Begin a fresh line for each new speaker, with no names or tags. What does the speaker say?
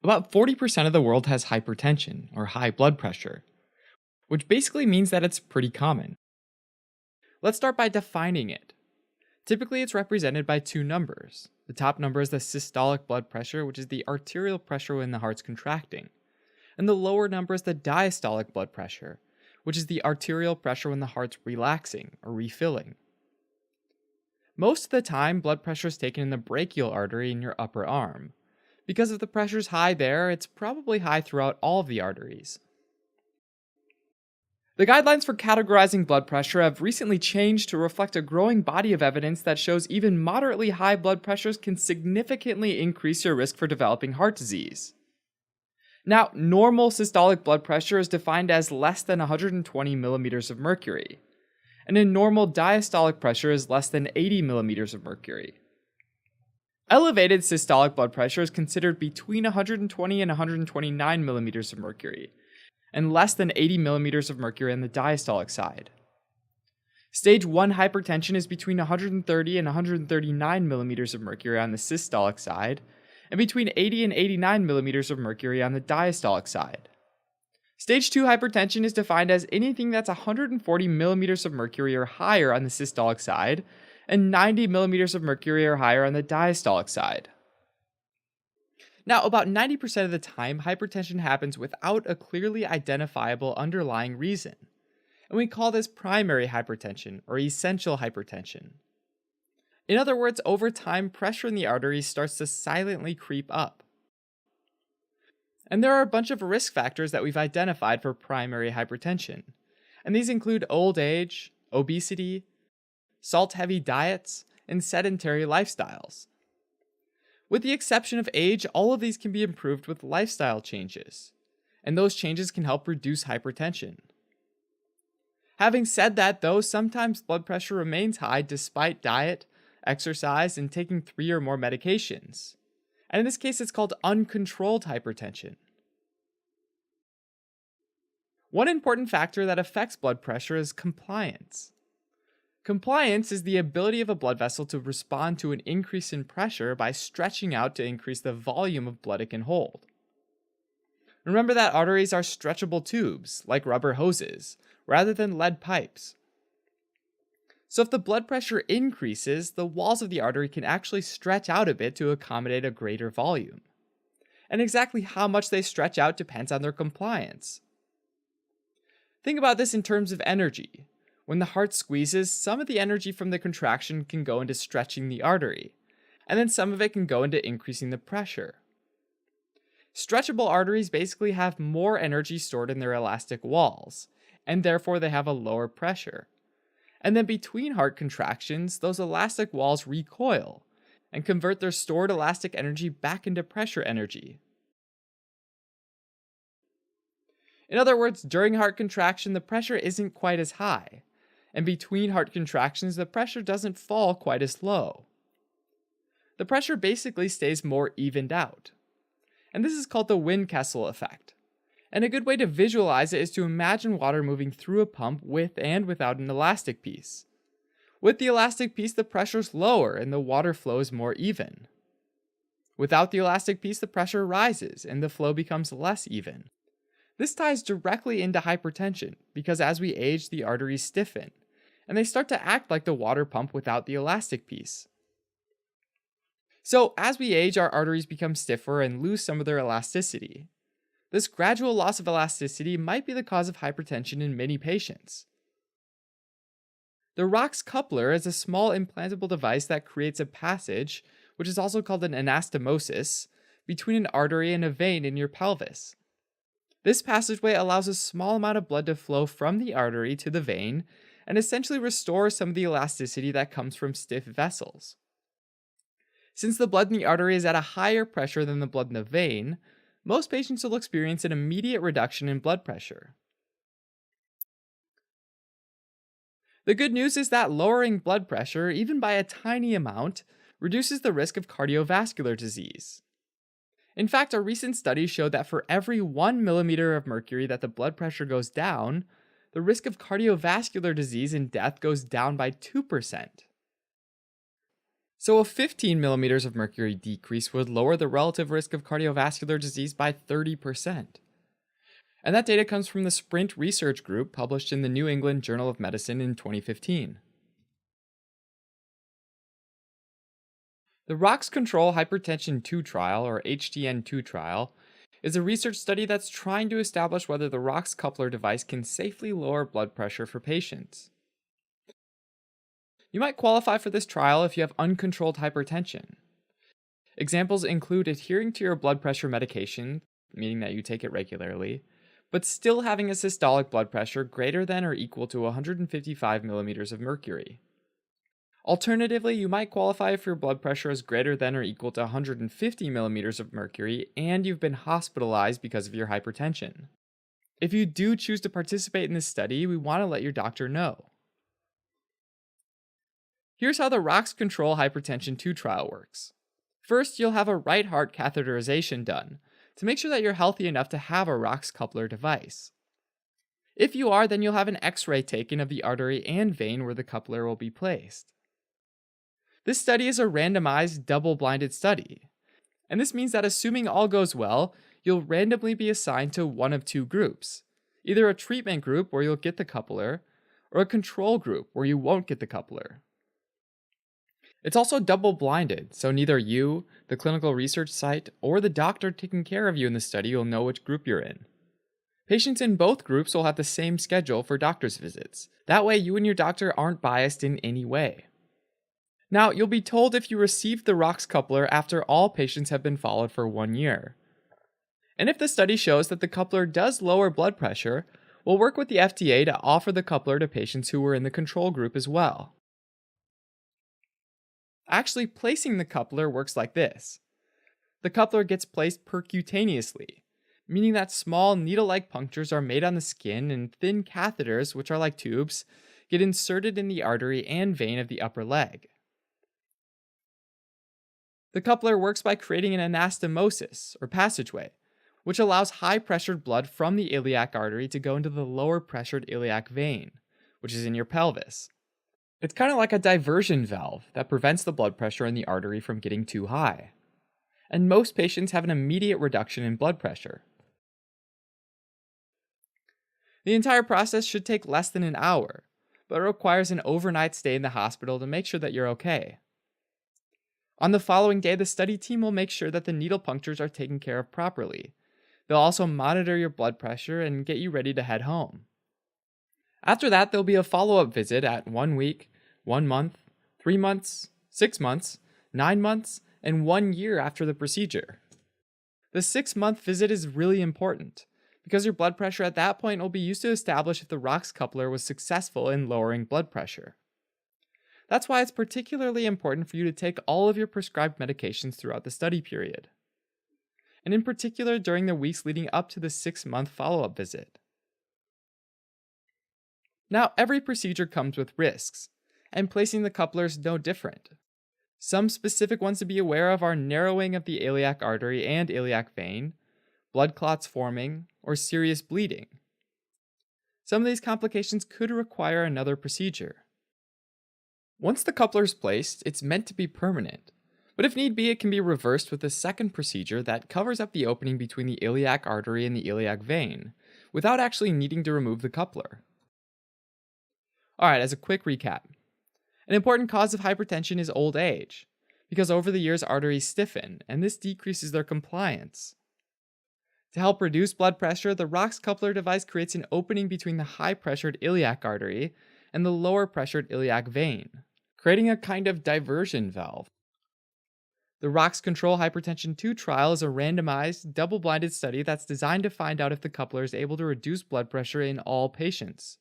About 40% of the world has hypertension, or high blood pressure, which basically means that it's pretty common. Let's start by defining it. Typically, it's represented by two numbers. The top number is the systolic blood pressure, which is the arterial pressure when the heart's contracting. And the lower number is the diastolic blood pressure, which is the arterial pressure when the heart's relaxing or refilling. Most of the time, blood pressure is taken in the brachial artery in your upper arm. Because if the pressure's high there, it's probably high throughout all of the arteries. The guidelines for categorizing blood pressure have recently changed to reflect a growing body of evidence that shows even moderately high blood pressures can significantly increase your risk for developing heart disease. Now, normal systolic blood pressure is defined as less than 120 millimeters of mercury, and a normal diastolic pressure is less than 80 millimeters of mercury. Elevated systolic blood pressure is considered between 120 and 129 millimeters of mercury, and less than 80 millimeters of mercury on the diastolic side. Stage 1 hypertension is between 130 and 139 millimeters of mercury on the systolic side, and between 80 and 89 millimeters of mercury on the diastolic side. Stage 2 hypertension is defined as anything that's 140 millimeters of mercury or higher on the systolic side, and 90 millimeters of mercury or higher on the diastolic side. Now, about 90% of the time, hypertension happens without a clearly identifiable underlying reason, and we call this primary hypertension or essential hypertension. In other words, over time, pressure in the arteries starts to silently creep up. And there are a bunch of risk factors that we've identified for primary hypertension, and these include old age, obesity, salt-heavy diets, and sedentary lifestyles. With the exception of age, all of these can be improved with lifestyle changes, and those changes can help reduce hypertension. Having said that, though, sometimes blood pressure remains high despite diet, exercise, and taking 3 or more medications. And in this case, it's called uncontrolled hypertension. One important factor that affects blood pressure is compliance. Compliance is the ability of a blood vessel to respond to an increase in pressure by stretching out to increase the volume of blood it can hold. Remember that arteries are stretchable tubes, like rubber hoses, rather than lead pipes. So if the blood pressure increases, the walls of the artery can actually stretch out a bit to accommodate a greater volume. And exactly how much they stretch out depends on their compliance. Think about this in terms of energy. When the heart squeezes, some of the energy from the contraction can go into stretching the artery, and then some of it can go into increasing the pressure. Stretchable arteries basically have more energy stored in their elastic walls, and therefore they have a lower pressure. And then between heart contractions, those elastic walls recoil and convert their stored elastic energy back into pressure energy. In other words, during heart contraction, the pressure isn't quite as high, and between heart contractions, the pressure doesn't fall quite as low. The pressure basically stays more evened out. And this is called the Windkessel effect. And a good way to visualize it is to imagine water moving through a pump with and without an elastic piece. With the elastic piece, the pressure's lower and the water flows more even. Without the elastic piece, the pressure rises and the flow becomes less even. This ties directly into hypertension because as we age, the arteries stiffen, and they start to act like the water pump without the elastic piece. So as we age, our arteries become stiffer and lose some of their elasticity. This gradual loss of elasticity might be the cause of hypertension in many patients. The ROX coupler is a small implantable device that creates a passage, which is also called an anastomosis, between an artery and a vein in your pelvis. This passageway allows a small amount of blood to flow from the artery to the vein and essentially restores some of the elasticity that comes from stiff vessels. Since the blood in the artery is at a higher pressure than the blood in the vein, most patients will experience an immediate reduction in blood pressure. The good news is that lowering blood pressure, even by a tiny amount, reduces the risk of cardiovascular disease. In fact, a recent study showed that for every 1 millimeter of mercury that the blood pressure goes down, the risk of cardiovascular disease and death goes down by 2%. So a 15 millimeters of mercury decrease would lower the relative risk of cardiovascular disease by 30%. And that data comes from the SPRINT research group published in the New England Journal of Medicine in 2015. The ROX Control Hypertension 2 trial, or HDN2 trial, is a research study that's trying to establish whether the ROX coupler device can safely lower blood pressure for patients. You might qualify for this trial if you have uncontrolled hypertension. Examples include adhering to your blood pressure medication, meaning that you take it regularly, but still having a systolic blood pressure greater than or equal to 155 millimeters of mercury. Alternatively, you might qualify if your blood pressure is greater than or equal to 150 millimeters of mercury and you've been hospitalized because of your hypertension. If you do choose to participate in this study, we want to let your doctor know. Here's how the ROX Control Hypertension 2 trial works. First, you'll have a right heart catheterization done to make sure that you're healthy enough to have a ROX coupler device. If you are, then you'll have an X-ray taken of the artery and vein where the coupler will be placed. This study is a randomized, double-blinded study, and this means that assuming all goes well, you'll randomly be assigned to one of two groups, either a treatment group where you'll get the coupler, or a control group where you won't get the coupler. It's also double-blinded, so neither you, the clinical research site, or the doctor taking care of you in the study will know which group you're in. Patients in both groups will have the same schedule for doctor's visits. That way you and your doctor aren't biased in any way. Now, you'll be told if you received the ROX coupler after all patients have been followed for 1 year. And if the study shows that the coupler does lower blood pressure, we'll work with the FDA to offer the coupler to patients who were in the control group as well. Actually, placing the coupler works like this. The coupler gets placed percutaneously, meaning that small needle-like punctures are made on the skin and thin catheters, which are like tubes, get inserted in the artery and vein of the upper leg. The coupler works by creating an anastomosis, or passageway, which allows high-pressured blood from the iliac artery to go into the lower-pressured iliac vein, which is in your pelvis. It's kind of like a diversion valve that prevents the blood pressure in the artery from getting too high. And most patients have an immediate reduction in blood pressure. The entire process should take less than an hour, but it requires an overnight stay in the hospital to make sure that you're okay. On the following day, the study team will make sure that the needle punctures are taken care of properly. They'll also monitor your blood pressure and get you ready to head home. After that, there'll be a follow-up visit at 1 week, 1 month, 3 months, 6 months, 9 months, and 1 year after the procedure. The 6-month visit is really important because your blood pressure at that point will be used to establish if the ROX coupler was successful in lowering blood pressure. That's why it's particularly important for you to take all of your prescribed medications throughout the study period, and in particular during the weeks leading up to the 6-month follow-up visit. Now, every procedure comes with risks, and placing the coupler is no different. Some specific ones to be aware of are narrowing of the iliac artery and iliac vein, blood clots forming, or serious bleeding. Some of these complications could require another procedure. Once the coupler is placed, it's meant to be permanent, but if need be, it can be reversed with a second procedure that covers up the opening between the iliac artery and the iliac vein, without actually needing to remove the coupler. Alright, as a quick recap, an important cause of hypertension is old age, because over the years arteries stiffen, and this decreases their compliance. To help reduce blood pressure, the ROX coupler device creates an opening between the high-pressured iliac artery and the lower-pressured iliac vein, creating a kind of diversion valve. The ROX Control Hypertension 2 trial is a randomized, double-blinded study that's designed to find out if the coupler is able to reduce blood pressure in all patients.